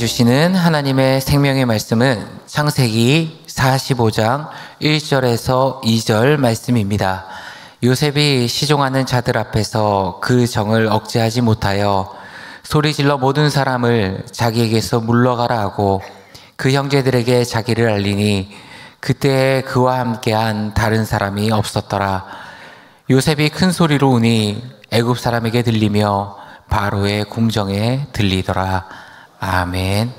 주시는 하나님의 생명의 말씀은 창세기 45장 1절에서 2절 말씀입니다. 요셉이 시종하는 자들 앞에서 그 정을 억제하지 못하여 소리질러 모든 사람을 자기에게서 물러가라 하고 그 형제들에게 자기를 알리니 그때 그와 함께한 다른 사람이 없었더라. 요셉이 큰 소리로 우니 애굽 사람에게 들리며 바로의 궁정에 들리더라. 아멘.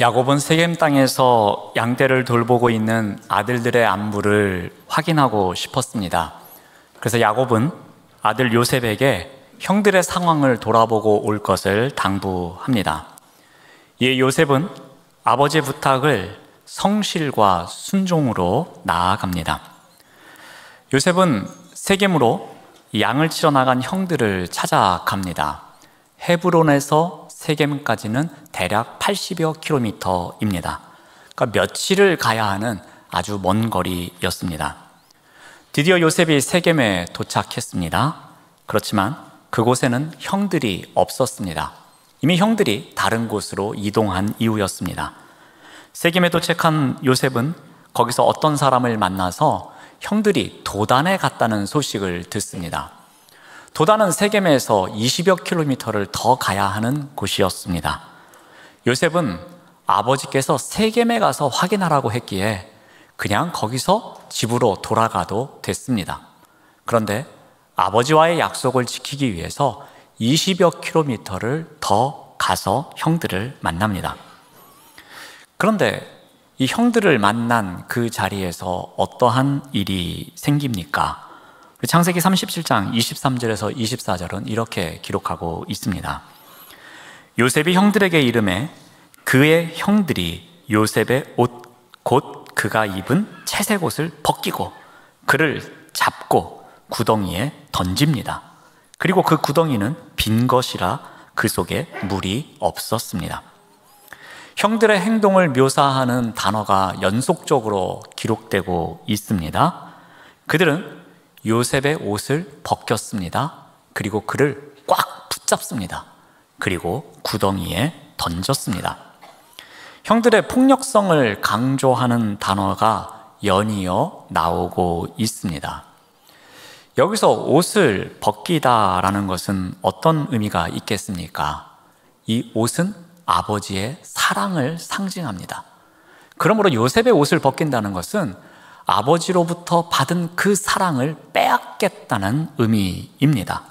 야곱은 세겜 땅에서 양떼를 돌보고 있는 아들들의 안부를 확인하고 싶었습니다. 그래서 야곱은 아들 요셉에게 형들의 상황을 돌아보고 올 것을 당부합니다. 이에 요셉은 아버지의 부탁을 성실과 순종으로 나아갑니다. 요셉은 세겜으로 양을 치러 나간 형들을 찾아갑니다. 헤브론에서 세겜까지는 대략 80여 킬로미터입니다. 그러니까 며칠을 가야 하는 아주 먼 거리였습니다. 드디어 요셉이 세겜에 도착했습니다. 그렇지만 그곳에는 형들이 없었습니다. 이미 형들이 다른 곳으로 이동한 이후였습니다. 세겜에 도착한 요셉은 거기서 어떤 사람을 만나서 형들이 도단에 갔다는 소식을 듣습니다. 도단은 세겜에서 20여 킬로미터를 더 가야 하는 곳이었습니다. 요셉은 아버지께서 세겜에 가서 확인하라고 했기에 그냥 거기서 집으로 돌아가도 됐습니다. 그런데 아버지와의 약속을 지키기 위해서 20여 킬로미터를 더 가서 형들을 만납니다. 그런데 이 형들을 만난 그 자리에서 어떠한 일이 생깁니까? 창세기 37장 23절에서 24절은 이렇게 기록하고 있습니다. 요셉이 형들에게 이르매 그의 형들이 요셉의 옷 곧 그가 입은 채색 옷을 벗기고 그를 잡고 구덩이에 던집니다. 그리고 그 구덩이는 빈 것이라 그 속에 물이 없었습니다. 형들의 행동을 묘사하는 단어가 연속적으로 기록되고 있습니다. 그들은 요셉의 옷을 벗겼습니다. 그리고 그를 꽉 붙잡습니다. 그리고 구덩이에 던졌습니다. 형들의 폭력성을 강조하는 단어가 연이어 나오고 있습니다. 여기서 옷을 벗기다라는 것은 어떤 의미가 있겠습니까? 이 옷은 아버지의 사랑을 상징합니다. 그러므로 요셉의 옷을 벗긴다는 것은 아버지로부터 받은 그 사랑을 빼앗겠다는 의미입니다.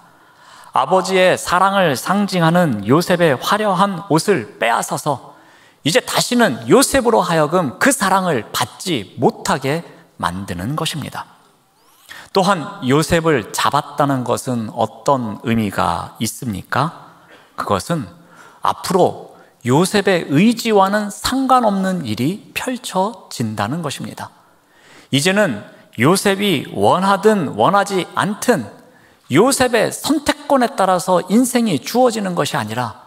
아버지의 사랑을 상징하는 요셉의 화려한 옷을 빼앗아서 이제 다시는 요셉으로 하여금 그 사랑을 받지 못하게 만드는 것입니다. 또한 요셉을 잡았다는 것은 어떤 의미가 있습니까? 그것은 앞으로 요셉의 의지와는 상관없는 일이 펼쳐진다는 것입니다. 이제는 요셉이 원하든 원하지 않든 요셉의 선택권에 따라서 인생이 주어지는 것이 아니라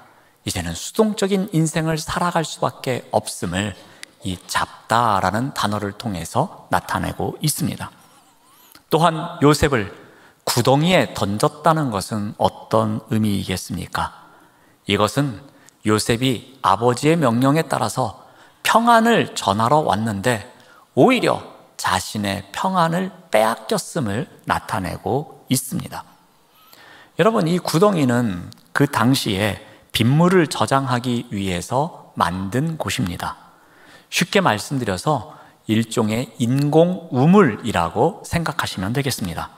이제는 수동적인 인생을 살아갈 수밖에 없음을 이 잡다라는 단어를 통해서 나타내고 있습니다. 또한 요셉을 구덩이에 던졌다는 것은 어떤 의미이겠습니까? 이것은 요셉이 아버지의 명령에 따라서 평안을 전하러 왔는데 오히려 자신의 평안을 빼앗겼음을 나타내고 있습니다. 여러분, 이 구덩이는 그 당시에 빗물을 저장하기 위해서 만든 곳입니다. 쉽게 말씀드려서 일종의 인공 우물이라고 생각하시면 되겠습니다.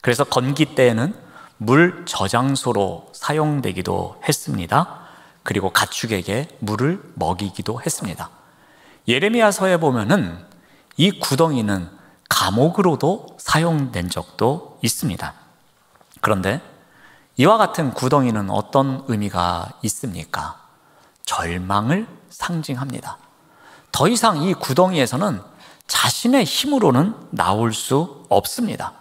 그래서 건기 때에는 물 저장소로 사용되기도 했습니다. 그리고 가축에게 물을 먹이기도 했습니다. 예레미야서에 보면은 이 구덩이는 감옥으로도 사용된 적도 있습니다. 그런데 이와 같은 구덩이는 어떤 의미가 있습니까? 절망을 상징합니다. 더 이상 이 구덩이에서는 자신의 힘으로는 나올 수 없습니다.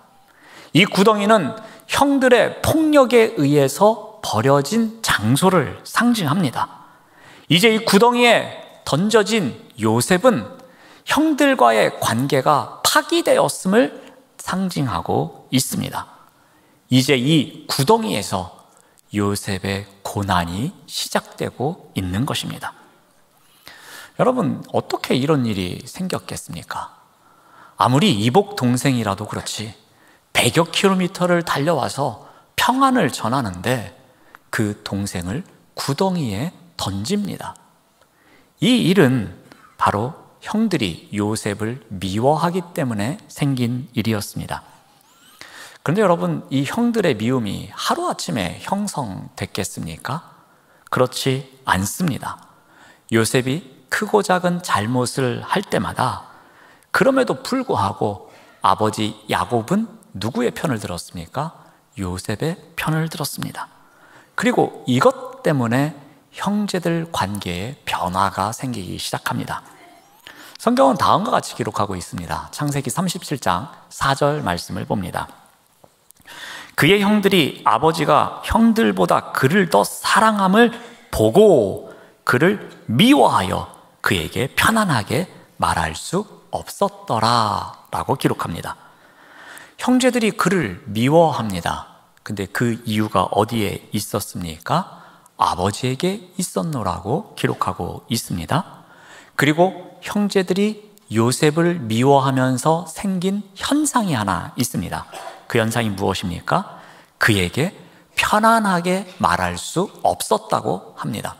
이 구덩이는 형들의 폭력에 의해서 버려진 장소를 상징합니다. 이제 이 구덩이에 던져진 요셉은 형들과의 관계가 파기되었음을 상징하고 있습니다. 이제 이 구덩이에서 요셉의 고난이 시작되고 있는 것입니다. 여러분, 어떻게 이런 일이 생겼겠습니까? 아무리 이복 동생이라도 그렇지 100여 킬로미터를 달려와서 평안을 전하는데 그 동생을 구덩이에 던집니다. 이 일은 바로 형들이 요셉을 미워하기 때문에 생긴 일이었습니다. 그런데 여러분, 이 형들의 미움이 하루아침에 형성됐겠습니까? 그렇지 않습니다. 요셉이 크고 작은 잘못을 할 때마다 그럼에도 불구하고 아버지 야곱은 누구의 편을 들었습니까? 요셉의 편을 들었습니다. 그리고 이것 때문에 형제들 관계에 변화가 생기기 시작합니다. 성경은 다음과 같이 기록하고 있습니다. 창세기 37장 4절 말씀을 봅니다. 그의 형들이 아버지가 형들보다 그를 더 사랑함을 보고 그를 미워하여 그에게 편안하게 말할 수 없었더라 라고 기록합니다. 형제들이 그를 미워합니다. 근데 그 이유가 어디에 있었습니까? 아버지에게 있었노라고 기록하고 있습니다. 그리고 형제들이 요셉을 미워하면서 생긴 현상이 하나 있습니다. 그 현상이 무엇입니까? 그에게 편안하게 말할 수 없었다고 합니다.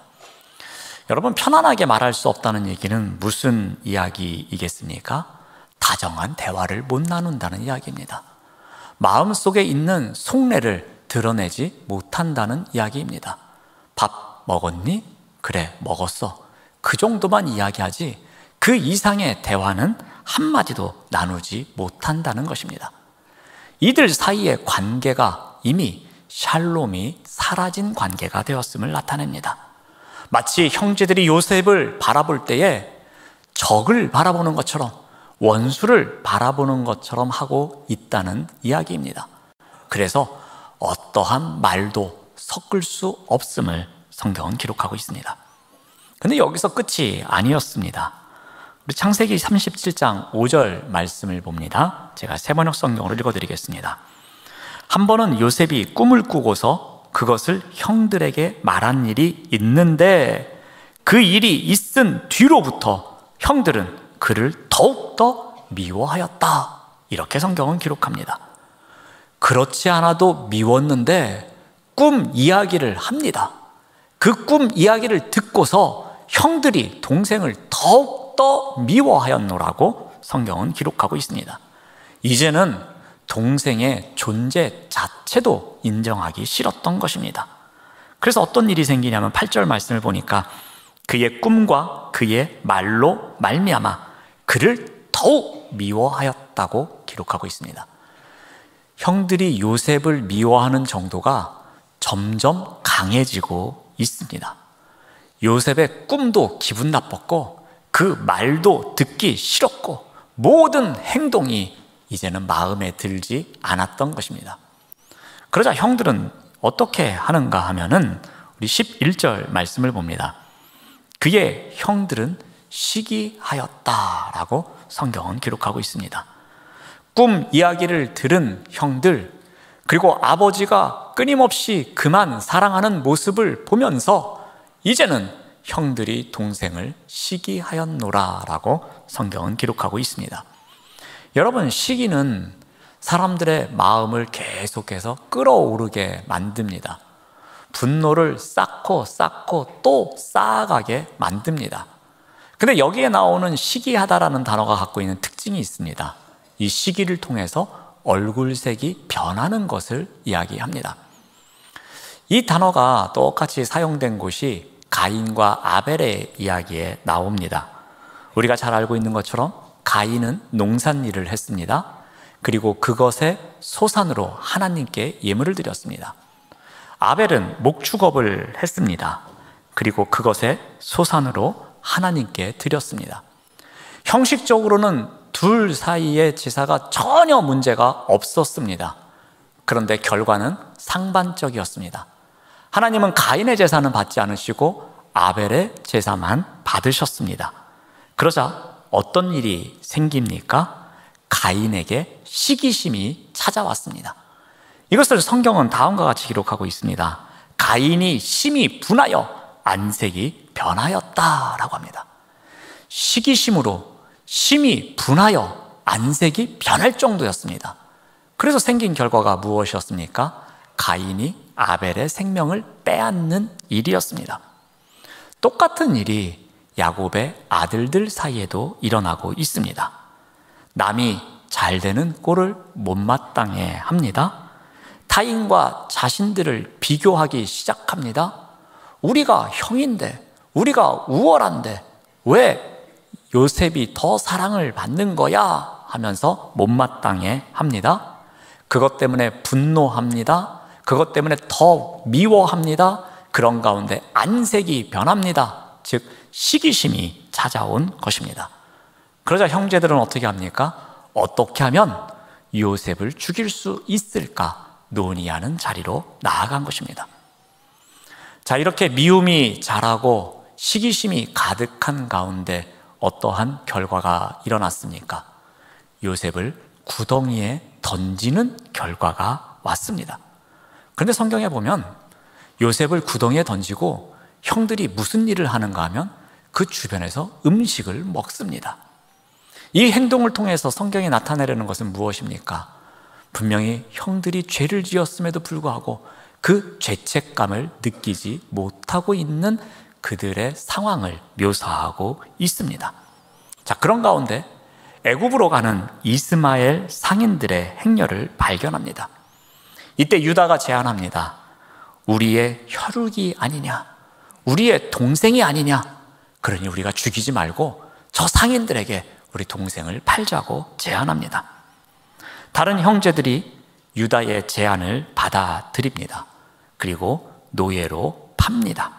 여러분, 편안하게 말할 수 없다는 얘기는 무슨 이야기이겠습니까? 다정한 대화를 못 나눈다는 이야기입니다. 마음속에 있는 속내를 드러내지 못한다는 이야기입니다. 밥 먹었니? 그래, 먹었어. 그 정도만 이야기하지 그 이상의 대화는 한마디도 나누지 못한다는 것입니다. 이들 사이의 관계가 이미 샬롬이 사라진 관계가 되었음을 나타냅니다. 마치 형제들이 요셉을 바라볼 때에 적을 바라보는 것처럼, 원수를 바라보는 것처럼 하고 있다는 이야기입니다. 그래서 어떠한 말도 섞을 수 없음을 성경은 기록하고 있습니다. 근데 여기서 끝이 아니었습니다. 우리 창세기 37장 5절 말씀을 봅니다. 제가 세번역 성경으로 읽어드리겠습니다. 한 번은 요셉이 꿈을 꾸고서 그것을 형들에게 말한 일이 있는데 그 일이 있은 뒤로부터 형들은 그를 더욱더 미워하였다. 이렇게 성경은 기록합니다. 그렇지 않아도 미웠는데 꿈 이야기를 합니다. 그 꿈 이야기를 듣고서 형들이 동생을 더욱더 미워하였노라고 성경은 기록하고 있습니다. 이제는 동생의 존재 자체도 인정하기 싫었던 것입니다. 그래서 어떤 일이 생기냐면 8절 말씀을 보니까 그의 꿈과 그의 말로 말미암아 그를 더욱 미워하였다고 기록하고 있습니다. 형들이 요셉을 미워하는 정도가 점점 강해지고 있습니다. 요셉의 꿈도 기분 나빴고 그 말도 듣기 싫었고 모든 행동이 이제는 마음에 들지 않았던 것입니다. 그러자 형들은 어떻게 하는가 하면은 우리 11절 말씀을 봅니다. 그의 형들은 시기하였다라고 성경은 기록하고 있습니다. 꿈 이야기를 들은 형들, 그리고 아버지가 끊임없이 그만 사랑하는 모습을 보면서 이제는 형들이 동생을 시기하였노라라고 성경은 기록하고 있습니다. 여러분, 시기는 사람들의 마음을 계속해서 끌어오르게 만듭니다. 분노를 쌓고 또 쌓아가게 만듭니다. 근데 여기에 나오는 시기하다라는 단어가 갖고 있는 특징이 있습니다. 이 시기를 통해서 얼굴색이 변하는 것을 이야기합니다. 이 단어가 똑같이 사용된 곳이 가인과 아벨의 이야기에 나옵니다. 우리가 잘 알고 있는 것처럼 가인은 농산일을 했습니다. 그리고 그것의 소산으로 하나님께 예물을 드렸습니다. 아벨은 목축업을 했습니다. 그리고 그것의 소산으로 하나님께 드렸습니다. 형식적으로는 둘 사이의 제사가 전혀 문제가 없었습니다. 그런데 결과는 상반적이었습니다. 하나님은 가인의 제사는 받지 않으시고 아벨의 제사만 받으셨습니다. 그러자 어떤 일이 생깁니까? 가인에게 시기심이 찾아왔습니다. 이것을 성경은 다음과 같이 기록하고 있습니다. 가인이 심히 분하여 안색이 변하였다라고 합니다. 시기심으로 심히 분하여 안색이 변할 정도였습니다. 그래서 생긴 결과가 무엇이었습니까? 가인이 아벨의 생명을 빼앗는 일이었습니다. 똑같은 일이 야곱의 아들들 사이에도 일어나고 있습니다. 남이 잘 되는 꼴을 못마땅해 합니다. 타인과 자신들을 비교하기 시작합니다. 우리가 형인데, 우리가 우월한데 왜 요셉이 더 사랑을 받는 거야? 하면서 못마땅해 합니다. 그것 때문에 분노합니다. 그것 때문에 더 미워합니다. 그런 가운데 안색이 변합니다. 즉 시기심이 찾아온 것입니다. 그러자 형제들은 어떻게 합니까? 어떻게 하면 요셉을 죽일 수 있을까 논의하는 자리로 나아간 것입니다. 자, 이렇게 미움이 자라고 시기심이 가득한 가운데 어떠한 결과가 일어났습니까? 요셉을 구덩이에 던지는 결과가 왔습니다. 그런데 성경에 보면 요셉을 구덩이에 던지고 형들이 무슨 일을 하는가 하면 그 주변에서 음식을 먹습니다. 이 행동을 통해서 성경이 나타내려는 것은 무엇입니까? 분명히 형들이 죄를 지었음에도 불구하고 그 죄책감을 느끼지 못하고 있는 그들의 상황을 묘사하고 있습니다. 자, 그런 가운데 애굽으로 가는 이스마엘 상인들의 행렬을 발견합니다. 이때 유다가 제안합니다. 우리의 혈육이 아니냐, 우리의 동생이 아니냐, 그러니 우리가 죽이지 말고 저 상인들에게 우리 동생을 팔자고 제안합니다. 다른 형제들이 유다의 제안을 받아들입니다. 그리고 노예로 팝니다.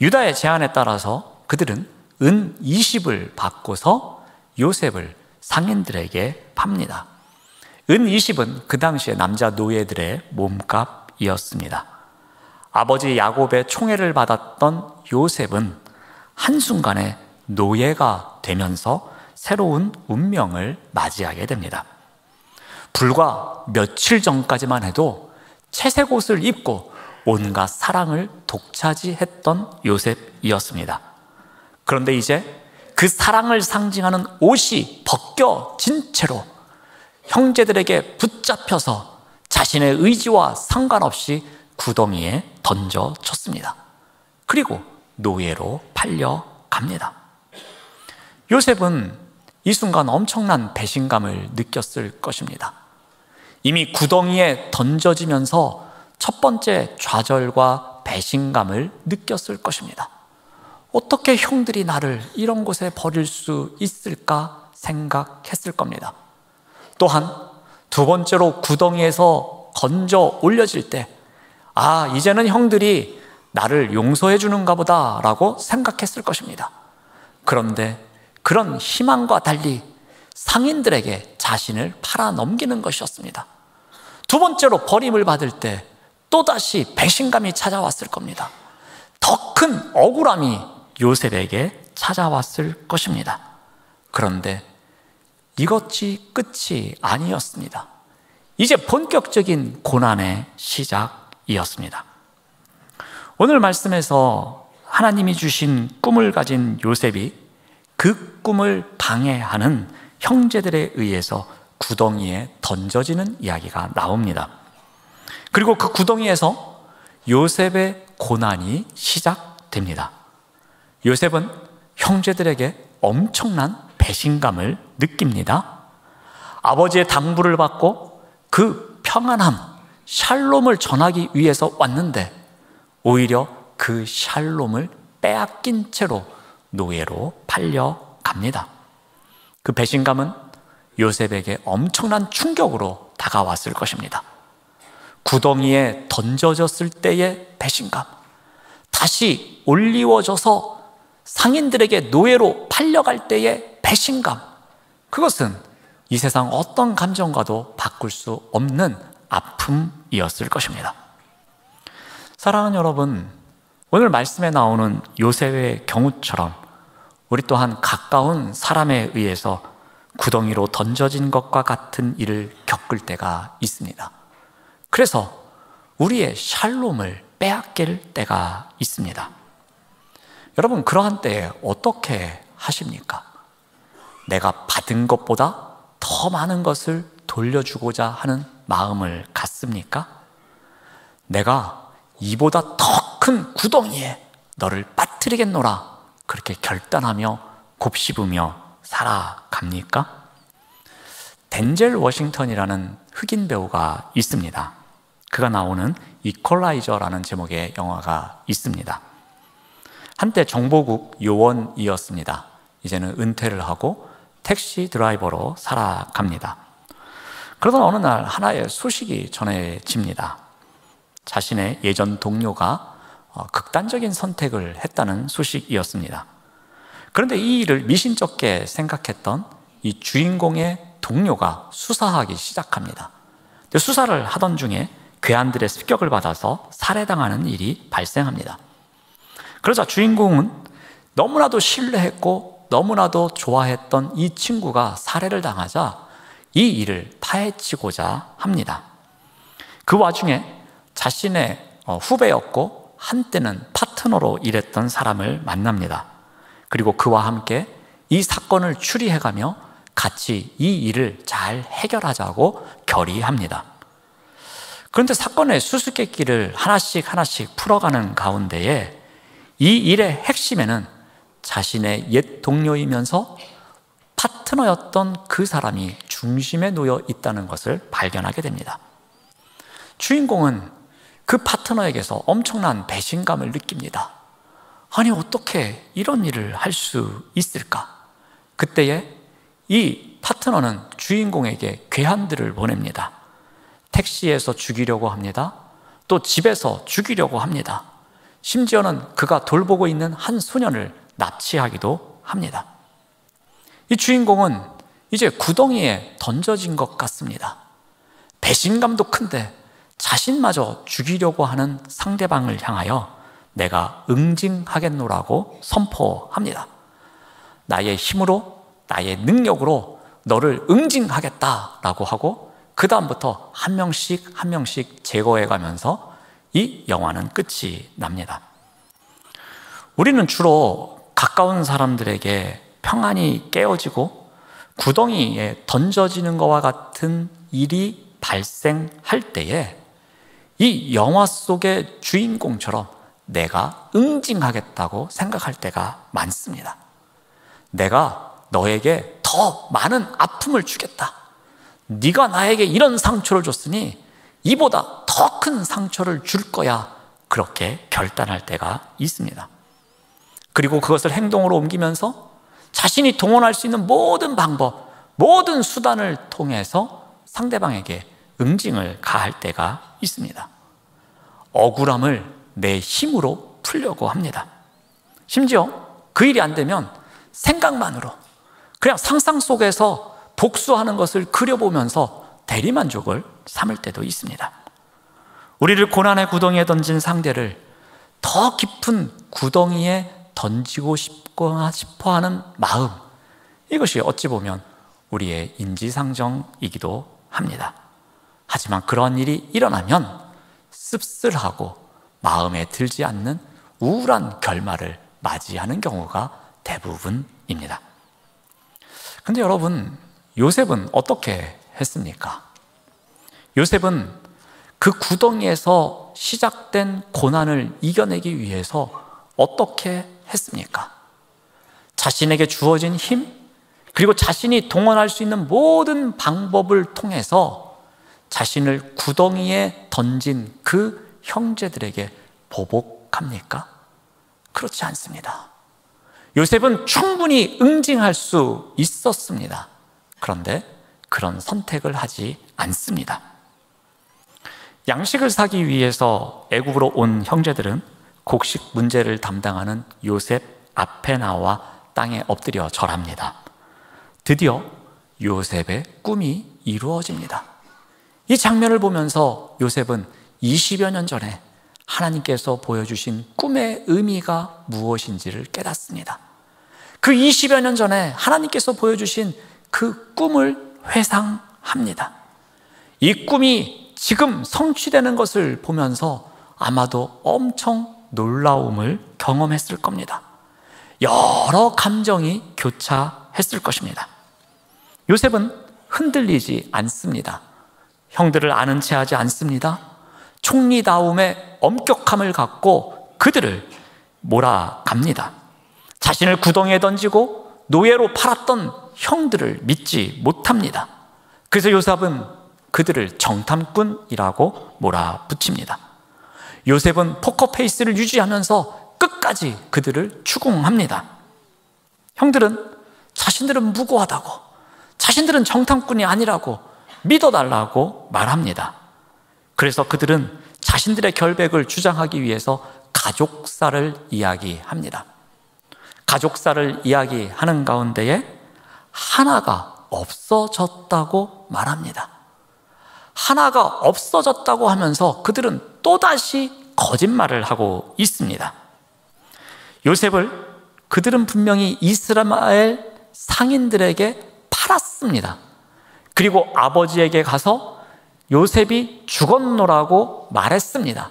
유다의 제안에 따라서 그들은 은 20을 받고서 요셉을 상인들에게 팝니다. 은 20은 그 당시에 남자 노예들의 몸값이었습니다. 아버지 야곱의 총애를 받았던 요셉은 한순간에 노예가 되면서 새로운 운명을 맞이하게 됩니다. 불과 며칠 전까지만 해도 채색 옷을 입고 온갖 사랑을 독차지했던 요셉이었습니다. 그런데 이제 그 사랑을 상징하는 옷이 벗겨진 채로 형제들에게 붙잡혀서 자신의 의지와 상관없이 구덩이에 던져졌습니다. 그리고 노예로 팔려갑니다. 요셉은 이 순간 엄청난 배신감을 느꼈을 것입니다. 이미 구덩이에 던져지면서 첫 번째 좌절과 배신감을 느꼈을 것입니다. 어떻게 형들이 나를 이런 곳에 버릴 수 있을까 생각했을 겁니다. 또한 두 번째로 구덩이에서 건져 올려질 때, 이제는 형들이 나를 용서해 주는가 보다 라고 생각했을 것입니다. 그런데 그런 희망과 달리 상인들에게 자신을 팔아넘기는 것이었습니다. 두 번째로 버림을 받을 때 또다시 배신감이 찾아왔을 겁니다. 더 큰 억울함이 요셉에게 찾아왔을 것입니다. 그런데 이것이 끝이 아니었습니다. 이제 본격적인 고난의 시작이었습니다. 오늘 말씀에서 하나님이 주신 꿈을 가진 요셉이 그 꿈을 방해하는 형제들에 의해서 구덩이에 던져지는 이야기가 나옵니다. 그리고 그 구덩이에서 요셉의 고난이 시작됩니다. 요셉은 형제들에게 엄청난 배신감을 느낍니다. 아버지의 당부를 받고 그 평안함, 샬롬을 전하기 위해서 왔는데 오히려 그 샬롬을 빼앗긴 채로 노예로 팔려갑니다. 그 배신감은 요셉에게 엄청난 충격으로 다가왔을 것입니다. 구덩이에 던져졌을 때의 배신감, 다시 올리워져서 상인들에게 노예로 팔려갈 때의 배신감, 그것은 이 세상 어떤 감정과도 바꿀 수 없는 아픔이었을 것입니다. 사랑하는 여러분, 오늘 말씀에 나오는 요셉의 경우처럼 우리 또한 가까운 사람에 의해서 구덩이로 던져진 것과 같은 일을 겪을 때가 있습니다. 그래서 우리의 샬롬을 빼앗길 때가 있습니다. 여러분, 그러한 때에 어떻게 하십니까? 내가 받은 것보다 더 많은 것을 돌려주고자 하는 마음을 갖습니까? 내가 이보다 더 큰 구덩이에 너를 빠뜨리겠노라 그렇게 결단하며 곱씹으며 살아갑니까? 덴젤 워싱턴이라는 흑인 배우가 있습니다. 그가 나오는 이퀄라이저라는 제목의 영화가 있습니다. 한때 정보국 요원이었습니다. 이제는 은퇴를 하고 택시 드라이버로 살아갑니다. 그러던 어느 날 하나의 소식이 전해집니다. 자신의 예전 동료가 극단적인 선택을 했다는 소식이었습니다. 그런데 이 일을 미심쩍게 생각했던 이 주인공의 동료가 수사하기 시작합니다. 수사를 하던 중에 괴한들의 습격을 받아서 살해당하는 일이 발생합니다. 그러자 주인공은 너무나도 신뢰했고 너무나도 좋아했던 이 친구가 살해를 당하자 이 일을 파헤치고자 합니다. 그 와중에 자신의 후배였고 한때는 파트너로 일했던 사람을 만납니다. 그리고 그와 함께 이 사건을 추리해가며 같이 이 일을 잘 해결하자고 결의합니다. 그런데 사건의 수수께끼를 하나씩 풀어가는 가운데에 이 일의 핵심에는 자신의 옛 동료이면서 파트너였던 그 사람이 중심에 놓여 있다는 것을 발견하게 됩니다. 주인공은 그 파트너에게서 엄청난 배신감을 느낍니다. 아니, 어떻게 이런 일을 할 수 있을까? 그때에 이 파트너는 주인공에게 괴한들을 보냅니다. 택시에서 죽이려고 합니다. 또 집에서 죽이려고 합니다. 심지어는 그가 돌보고 있는 한 소년을 납치하기도 합니다. 이 주인공은 이제 구덩이에 던져진 것 같습니다. 배신감도 큰데 자신마저 죽이려고 하는 상대방을 향하여 내가 응징하겠노라고 선포합니다. 나의 힘으로, 나의 능력으로 너를 응징하겠다라고 하고 그 다음부터 한 명씩 제거해가면서 이 영화는 끝이 납니다. 우리는 주로 가까운 사람들에게 평안이 깨어지고 구덩이에 던져지는 것과 같은 일이 발생할 때에 이 영화 속의 주인공처럼 내가 응징하겠다고 생각할 때가 많습니다. 내가 너에게 더 많은 아픔을 주겠다. 네가 나에게 이런 상처를 줬으니 이보다 더 큰 상처를 줄 거야. 그렇게 결단할 때가 있습니다. 그리고 그것을 행동으로 옮기면서 자신이 동원할 수 있는 모든 방법, 모든 수단을 통해서 상대방에게 응징을 가할 때가 있습니다. 억울함을 내 힘으로 풀려고 합니다. 심지어 그 일이 안 되면 생각만으로 그냥 상상 속에서 복수하는 것을 그려보면서 대리만족을 삼을 때도 있습니다. 우리를 고난의 구덩이에 던진 상대를 더 깊은 구덩이에 던지고 싶어하는 마음, 이것이 어찌 보면 우리의 인지상정이기도 합니다. 하지만 그런 일이 일어나면 씁쓸하고 마음에 들지 않는 우울한 결말을 맞이하는 경우가 대부분입니다. 그런데 여러분, 요셉은 어떻게 했습니까? 요셉은 그 구덩이에서 시작된 고난을 이겨내기 위해서 어떻게 했습니까? 자신에게 주어진 힘, 그리고 자신이 동원할 수 있는 모든 방법을 통해서 자신을 구덩이에 던진 그 형제들에게 보복합니까? 그렇지 않습니다. 요셉은 충분히 응징할 수 있었습니다. 그런데 그런 선택을 하지 않습니다. 양식을 사기 위해서 애굽으로 온 형제들은 곡식 문제를 담당하는 요셉 앞에 나와 땅에 엎드려 절합니다. 드디어 요셉의 꿈이 이루어집니다. 이 장면을 보면서 요셉은 20여 년 전에 하나님께서 보여주신 꿈의 의미가 무엇인지를 깨닫습니다. 그 20여 년 전에 하나님께서 보여주신 그 꿈을 회상합니다. 이 꿈이 지금 성취되는 것을 보면서 아마도 엄청 놀라움을 경험했을 겁니다. 여러 감정이 교차했을 것입니다. 요셉은 흔들리지 않습니다. 형들을 아는 체 하지 않습니다. 총리다움의 엄격함을 갖고 그들을 몰아갑니다. 자신을 구덩이에 던지고 노예로 팔았던 형들을 믿지 못합니다. 그래서 요셉은 그들을 정탐꾼이라고 몰아붙입니다. 요셉은 포커페이스를 유지하면서 끝까지 그들을 추궁합니다. 형들은 자신들은 무고하다고, 자신들은 정탐꾼이 아니라고 믿어달라고 말합니다. 그래서 그들은 자신들의 결백을 주장하기 위해서 가족사를 이야기합니다. 가족사를 이야기하는 가운데에 하나가 없어졌다고 말합니다. 하나가 없어졌다고 하면서 그들은 또다시 거짓말을 하고 있습니다. 요셉을 그들은 분명히 이스라엘 상인들에게 팔았습니다. 그리고 아버지에게 가서 요셉이 죽었노라고 말했습니다.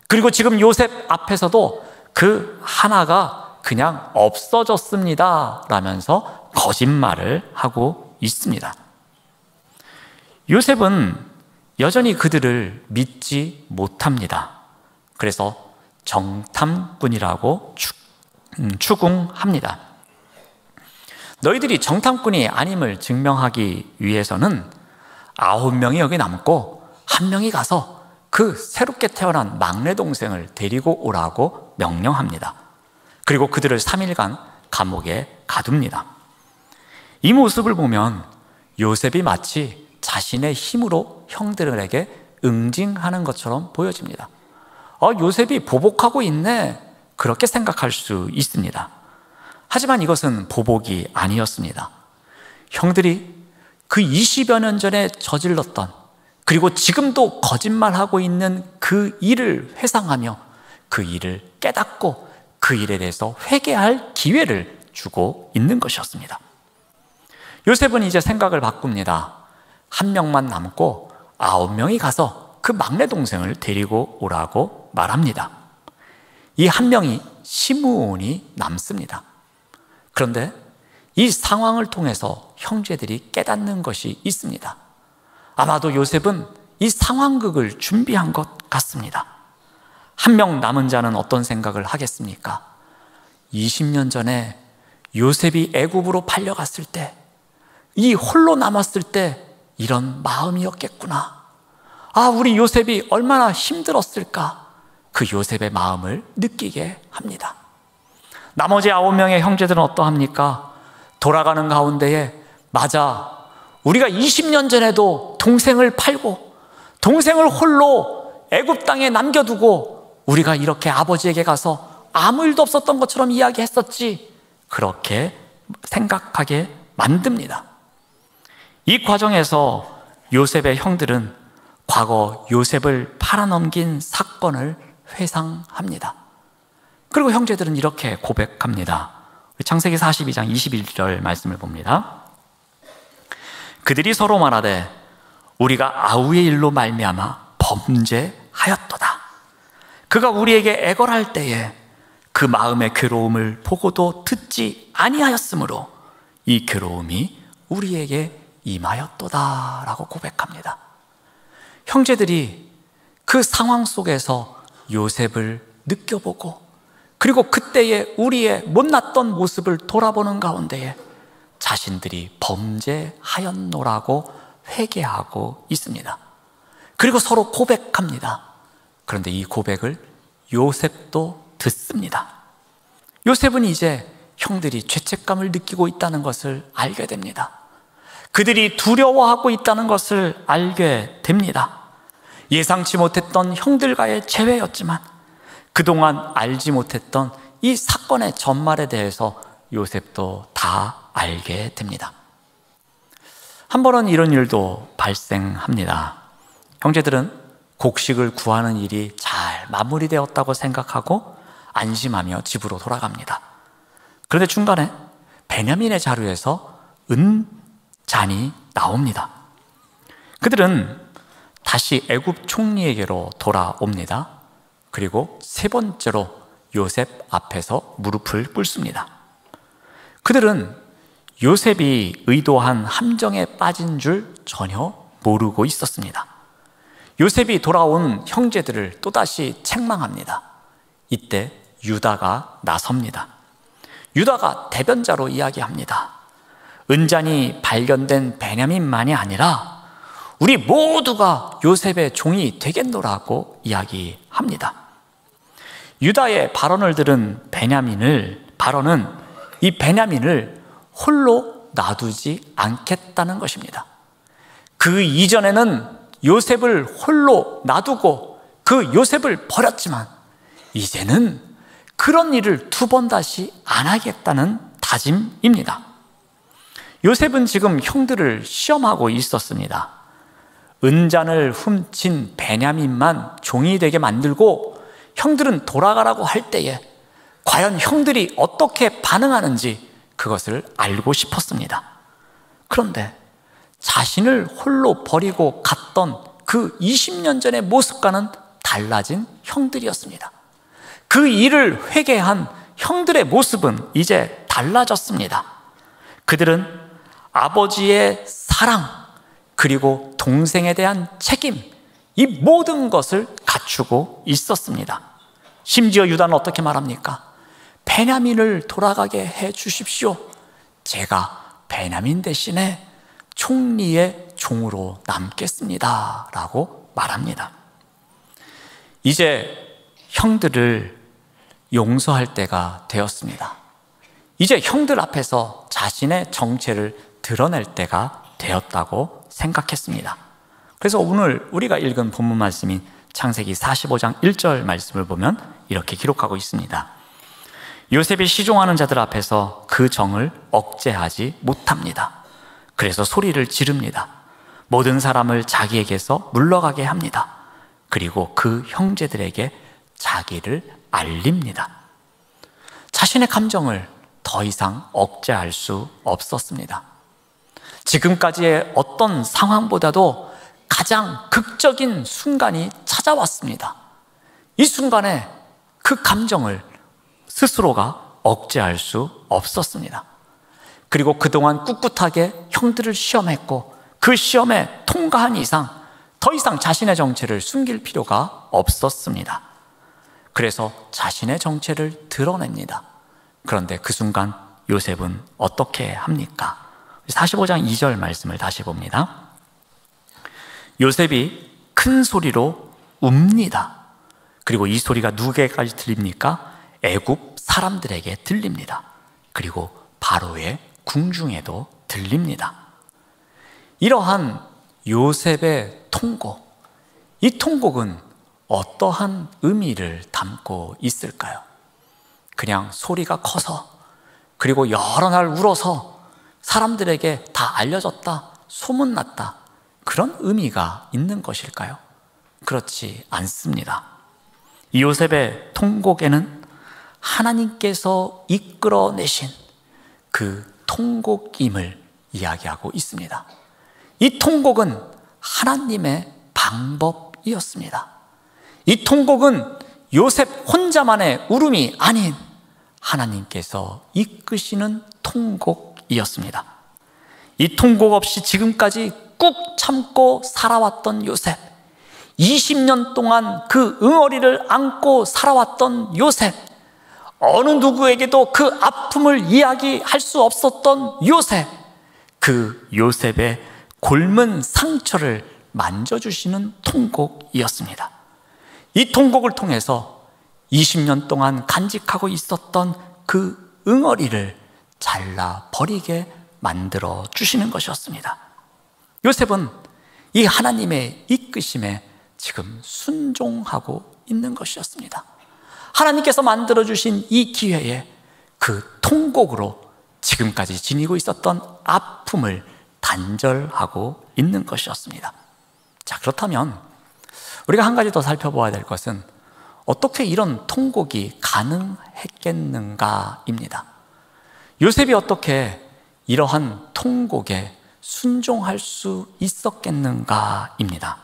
그리고 지금 요셉 앞에서도 그 하나가 그냥 없어졌습니다 라면서 거짓말을 하고 있습니다. 요셉은 여전히 그들을 믿지 못합니다. 그래서 정탐꾼이라고 추궁합니다. 너희들이 정탐꾼이 아님을 증명하기 위해서는 9명이 여기 남고 1명이 가서 그 새롭게 태어난 막내 동생을 데리고 오라고 명령합니다. 그리고 그들을 3일간 감옥에 가둡니다. 이 모습을 보면 요셉이 마치 자신의 힘으로 형들에게 응징하는 것처럼 보여집니다. 요셉이 보복하고 있네, 그렇게 생각할 수 있습니다. 하지만 이것은 보복이 아니었습니다. 형들이 그 20여 년 전에 저질렀던, 그리고 지금도 거짓말하고 있는 그 일을 회상하며 그 일을 깨닫고 그 일에 대해서 회개할 기회를 주고 있는 것이었습니다. 요셉은 이제 생각을 바꿉니다. 1명만 남고 9명이 가서 그 막내 동생을 데리고 오라고 말합니다. 이 1명이 시므온이 남습니다. 그런데 이 상황을 통해서 형제들이 깨닫는 것이 있습니다. 아마도 요셉은 이 상황극을 준비한 것 같습니다. 1명 남은 자는 어떤 생각을 하겠습니까? 20년 전에 요셉이 애굽으로 팔려갔을 때, 이 홀로 남았을 때 이런 마음이었겠구나. 우리 요셉이 얼마나 힘들었을까. 그 요셉의 마음을 느끼게 합니다. 나머지 9명의 형제들은 어떠합니까? 돌아가는 가운데에, 맞아, 우리가 20년 전에도 동생을 팔고 동생을 홀로 애굽 땅에 남겨두고 우리가 이렇게 아버지에게 가서 아무 일도 없었던 것처럼 이야기했었지, 그렇게 생각하게 만듭니다. 이 과정에서 요셉의 형들은 과거 요셉을 팔아넘긴 사건을 회상합니다. 그리고 형제들은 이렇게 고백합니다. 창세기 42장 21절 말씀을 봅니다. 그들이 서로 말하되 우리가 아우의 일로 말미암아 범죄하였도다. 그가 우리에게 애걸할 때에 그 마음의 괴로움을 보고도 듣지 아니하였으므로 이 괴로움이 우리에게 임하였도다 라고 고백합니다. 형제들이 그 상황 속에서 요셉을 느껴보고, 그리고 그때의 우리의 못났던 모습을 돌아보는 가운데에 자신들이 범죄하였노라고 회개하고 있습니다. 그리고 서로 고백합니다. 그런데 이 고백을 요셉도 듣습니다. 요셉은 이제 형들이 죄책감을 느끼고 있다는 것을 알게 됩니다. 그들이 두려워하고 있다는 것을 알게 됩니다. 예상치 못했던 형들과의 재회였지만 그동안 알지 못했던 이 사건의 전말에 대해서 요셉도 다 알게 됩니다. 한 번은 이런 일도 발생합니다. 형제들은 곡식을 구하는 일이 잘 마무리되었다고 생각하고 안심하며 집으로 돌아갑니다. 그런데 중간에 베냐민의 자루에서 은잔이 나옵니다. 그들은 다시 애굽 총리에게로 돌아옵니다. 그리고 세 번째로 요셉 앞에서 무릎을 꿇습니다. 그들은 요셉이 의도한 함정에 빠진 줄 전혀 모르고 있었습니다. 요셉이 돌아온 형제들을 또다시 책망합니다. 이때 유다가 나섭니다. 유다가 대변자로 이야기합니다. 은잔이 발견된 베냐민만이 아니라 우리 모두가 요셉의 종이 되겠노라고 이야기합니다. 유다의 발언을 들은 바론은 이 베냐민을 홀로 놔두지 않겠다는 것입니다. 그 이전에는 요셉을 홀로 놔두고 그 요셉을 버렸지만 이제는 그런 일을 두 번 다시 안 하겠다는 다짐입니다. 요셉은 지금 형들을 시험하고 있었습니다. 은잔을 훔친 베냐민만 종이 되게 만들고 형들은 돌아가라고 할 때에 과연 형들이 어떻게 반응하는지 그것을 알고 싶었습니다. 그런데 자신을 홀로 버리고 갔던 그 20년 전의 모습과는 달라진 형들이었습니다. 그 일을 회개한 형들의 모습은 이제 달라졌습니다. 그들은 아버지의 사랑 그리고 동생에 대한 책임, 이 모든 것을 갖추고 있었습니다. 심지어 유다는 어떻게 말합니까? 베냐민을 돌아가게 해 주십시오. 제가 베냐민 대신에 총리의 종으로 남겠습니다 라고 말합니다. 이제 형들을 용서할 때가 되었습니다. 이제 형들 앞에서 자신의 정체를 드러낼 때가 되었다고 생각했습니다. 그래서 오늘 우리가 읽은 본문 말씀인 창세기 45장 1절 말씀을 보면 이렇게 기록하고 있습니다. 요셉이 시종하는 자들 앞에서 그 정을 억제하지 못합니다. 그래서 소리를 지릅니다. 모든 사람을 자기에게서 물러가게 합니다. 그리고 그 형제들에게 자기를 알립니다. 자신의 감정을 더 이상 억제할 수 없었습니다. 지금까지의 어떤 상황보다도 가장 극적인 순간이 찾아왔습니다. 이 순간에 그 감정을 스스로가 억제할 수 없었습니다. 그리고 그동안 꿋꿋하게 형들을 시험했고 그 시험에 통과한 이상 더 이상 자신의 정체를 숨길 필요가 없었습니다. 그래서 자신의 정체를 드러냅니다. 그런데 그 순간 요셉은 어떻게 합니까? 45장 2절 말씀을 다시 봅니다. 요셉이 큰 소리로 웁니다. 그리고 이 소리가 누구에게까지 들립니까? 애굽 사람들에게 들립니다. 그리고 바로의 궁중에도 들립니다. 이러한 요셉의 통곡, 이 통곡은 어떠한 의미를 담고 있을까요? 그냥 소리가 커서 그리고 여러 날 울어서 사람들에게 다 알려졌다, 소문났다, 그런 의미가 있는 것일까요? 그렇지 않습니다. 이 요셉의 통곡에는 하나님께서 이끌어내신 그 통곡임을 이야기하고 있습니다. 이 통곡은 하나님의 방법이었습니다. 이 통곡은 요셉 혼자만의 울음이 아닌 하나님께서 이끄시는 통곡이었습니다. 이 통곡 없이 지금까지 꾹 참고 살아왔던 요셉, 20년 동안 그 응어리를 안고 살아왔던 요셉, 어느 누구에게도 그 아픔을 이야기할 수 없었던 요셉, 그 요셉의 곪은 상처를 만져주시는 통곡이었습니다. 이 통곡을 통해서 20년 동안 간직하고 있었던 그 응어리를 잘라버리게 만들어 주시는 것이었습니다. 요셉은 이 하나님의 이끄심에 지금 순종하고 있는 것이었습니다. 하나님께서 만들어주신 이 기회에 그 통곡으로 지금까지 지니고 있었던 아픔을 단절하고 있는 것이었습니다. 자, 그렇다면 우리가 한 가지 더 살펴봐야 될 것은 어떻게 이런 통곡이 가능했겠는가입니다. 요셉이 어떻게 이러한 통곡에 순종할 수 있었겠는가입니다.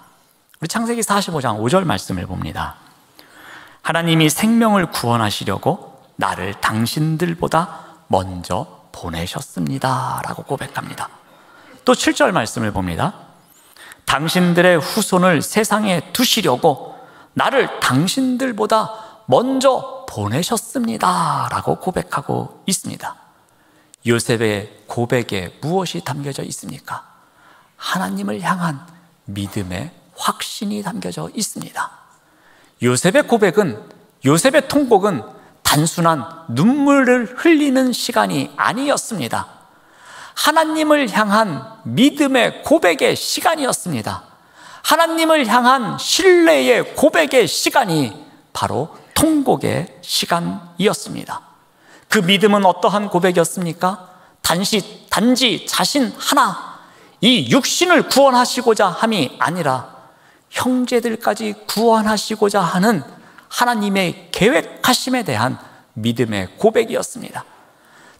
우리 창세기 45장 5절 말씀을 봅니다. 하나님이 생명을 구원하시려고 나를 당신들보다 먼저 보내셨습니다 라고 고백합니다. 또 7절 말씀을 봅니다. 당신들의 후손을 세상에 두시려고 나를 당신들보다 먼저 보내셨습니다 라고 고백하고 있습니다. 요셉의 고백에 무엇이 담겨져 있습니까? 하나님을 향한 믿음의 확신이 담겨져 있습니다. 요셉의 고백은, 요셉의 통곡은 단순한 눈물을 흘리는 시간이 아니었습니다. 하나님을 향한 믿음의 고백의 시간이었습니다. 하나님을 향한 신뢰의 고백의 시간이 바로 통곡의 시간이었습니다. 그 믿음은 어떠한 고백이었습니까? 단지 자신 하나, 이 육신을 구원하시고자 함이 아니라 형제들까지 구원하시고자 하는 하나님의 계획하심에 대한 믿음의 고백이었습니다.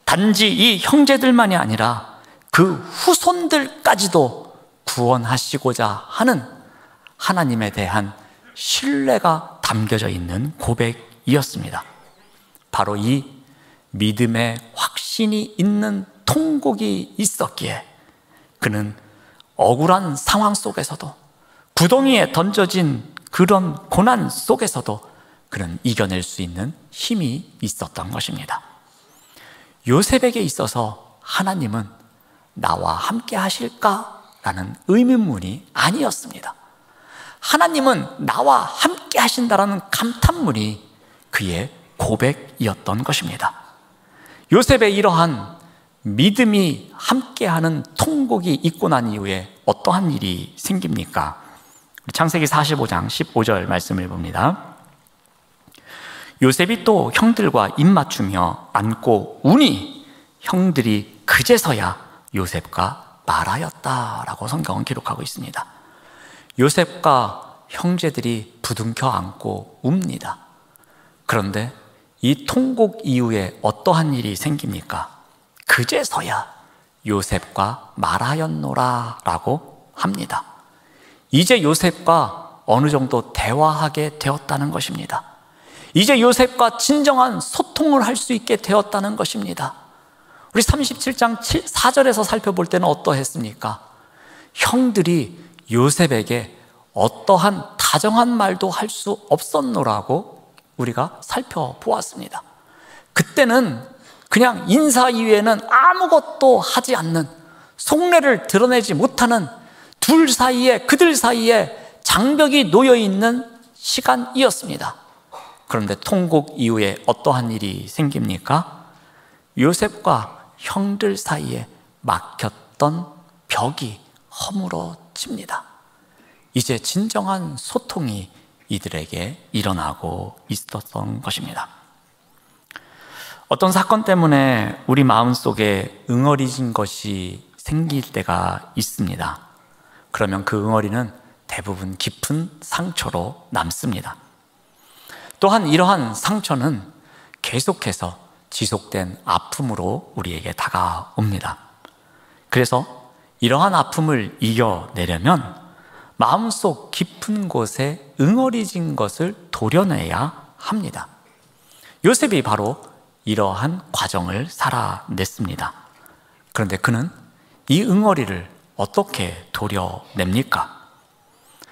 단지 이 형제들만이 아니라 그 후손들까지도 구원하시고자 하는 하나님에 대한 신뢰가 담겨져 있는 고백이었습니다. 바로 이 믿음의 확신이 있는 통곡이 있었기에 그는 억울한 상황 속에서도, 구덩이에 던져진 그런 고난 속에서도 그는 이겨낼 수 있는 힘이 있었던 것입니다. 요셉에게 있어서 하나님은 나와 함께 하실까라는 의문문이 아니었습니다. 하나님은 나와 함께 하신다라는 감탄문이 그의 고백이었던 것입니다. 요셉의 이러한 믿음이 함께하는 통곡이 있고 난 이후에 어떠한 일이 생깁니까? 창세기 45장 15절 말씀을 봅니다. 요셉이 또 형들과 입맞추며 안고 우니 형들이 그제서야 요셉과 말하였다라고 성경은 기록하고 있습니다. 요셉과 형제들이 부둥켜 안고 웁니다. 그런데 이 통곡 이후에 어떠한 일이 생깁니까? 그제서야 요셉과 말하였노라 라고 합니다. 이제 요셉과 어느 정도 대화하게 되었다는 것입니다. 이제 요셉과 진정한 소통을 할 수 있게 되었다는 것입니다. 우리 37장 4절에서 살펴볼 때는 어떠했습니까? 형들이 요셉에게 어떠한 다정한 말도 할 수 없었노라고 우리가 살펴보았습니다. 그때는 그냥 인사 이외에는 아무것도 하지 않는, 속내를 드러내지 못하는 그들 사이에 장벽이 놓여있는 시간이었습니다. 그런데 통곡 이후에 어떠한 일이 생깁니까? 요셉과 형들 사이에 막혔던 벽이 허물어집니다. 이제 진정한 소통이 이들에게 일어나고 있었던 것입니다. 어떤 사건 때문에 우리 마음속에 응어리진 것이 생길 때가 있습니다. 그러면 그 응어리는 대부분 깊은 상처로 남습니다. 또한 이러한 상처는 계속해서 지속된 아픔으로 우리에게 다가옵니다. 그래서 이러한 아픔을 이겨내려면 마음속 깊은 곳에 응어리진 것을 도려내야 합니다. 요셉이 바로 이러한 과정을 살아냈습니다. 그런데 그는 이 응어리를 어떻게 도려냅니까?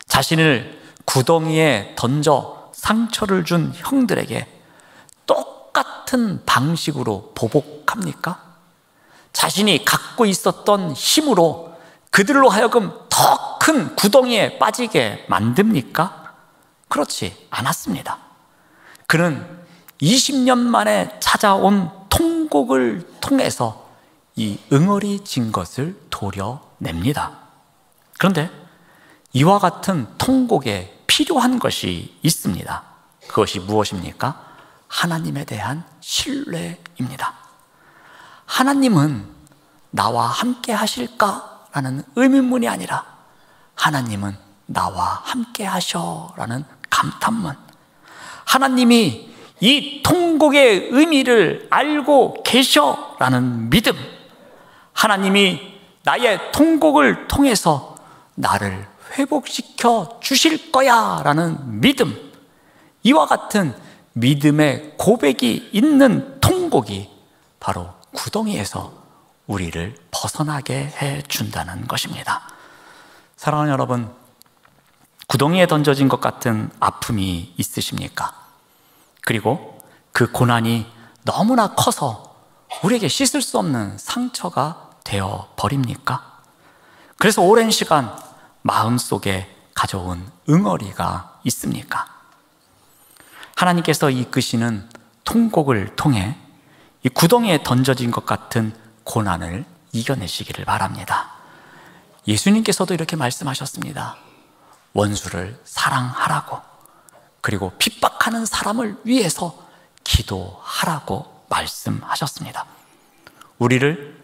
자신을 구덩이에 던져 상처를 준 형들에게 똑같은 방식으로 보복합니까? 자신이 갖고 있었던 힘으로 그들로 하여금 더 큰 구덩이에 빠지게 만듭니까? 그렇지 않았습니다. 그는 20년 만에 찾아온 통곡을 통해서 이 응어리진 것을 도려냅니다. 그런데 이와 같은 통곡에 필요한 것이 있습니다. 그것이 무엇입니까? 하나님에 대한 신뢰입니다. 하나님은 나와 함께 하실까라는 의문문이 아니라 하나님은 나와 함께 하셔라는 감탄문, 하나님이 이 통곡의 의미를 알고 계셔라는 믿음, 하나님이 나의 통곡을 통해서 나를 회복시켜 주실 거야 라는 믿음, 이와 같은 믿음의 고백이 있는 통곡이 바로 구덩이에서 우리를 벗어나게 해준다는 것입니다. 사랑하는 여러분, 구덩이에 던져진 것 같은 아픔이 있으십니까? 그리고 그 고난이 너무나 커서 우리에게 씻을 수 없는 상처가 되어 버립니까? 그래서 오랜 시간 마음속에 가져온 응어리가 있습니까? 하나님께서 이끄시는 통곡을 통해 이 구덩이에 던져진 것 같은 고난을 이겨내시기를 바랍니다. 예수님께서도 이렇게 말씀하셨습니다. 원수를 사랑하라고, 그리고 핍박하는 사람을 위해서 기도하라고 말씀하셨습니다. 우리를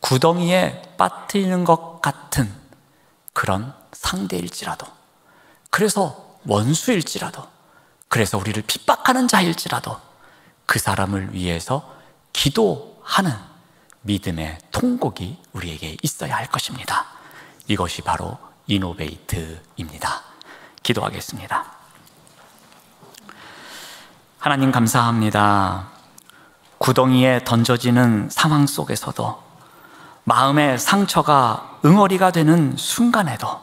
구덩이에 빠뜨리는 것 같은 그런 상대일지라도, 그래서 원수일지라도, 그래서 우리를 핍박하는 자일지라도 그 사람을 위해서 기도하는 믿음의 통곡이 우리에게 있어야 할 것입니다. 이것이 바로 이노베이트입니다. 기도하겠습니다. 하나님 감사합니다. 구덩이에 던져지는 상황 속에서도, 마음의 상처가 응어리가 되는 순간에도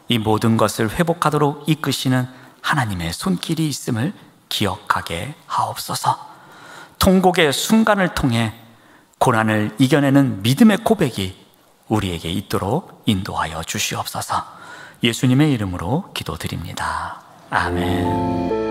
이 모든 것을 회복하도록 이끄시는 하나님의 손길이 있음을 기억하게 하옵소서. 통곡의 순간을 통해 고난을 이겨내는 믿음의 고백이 우리에게 있도록 인도하여 주시옵소서. 예수님의 이름으로 기도드립니다. 아멘.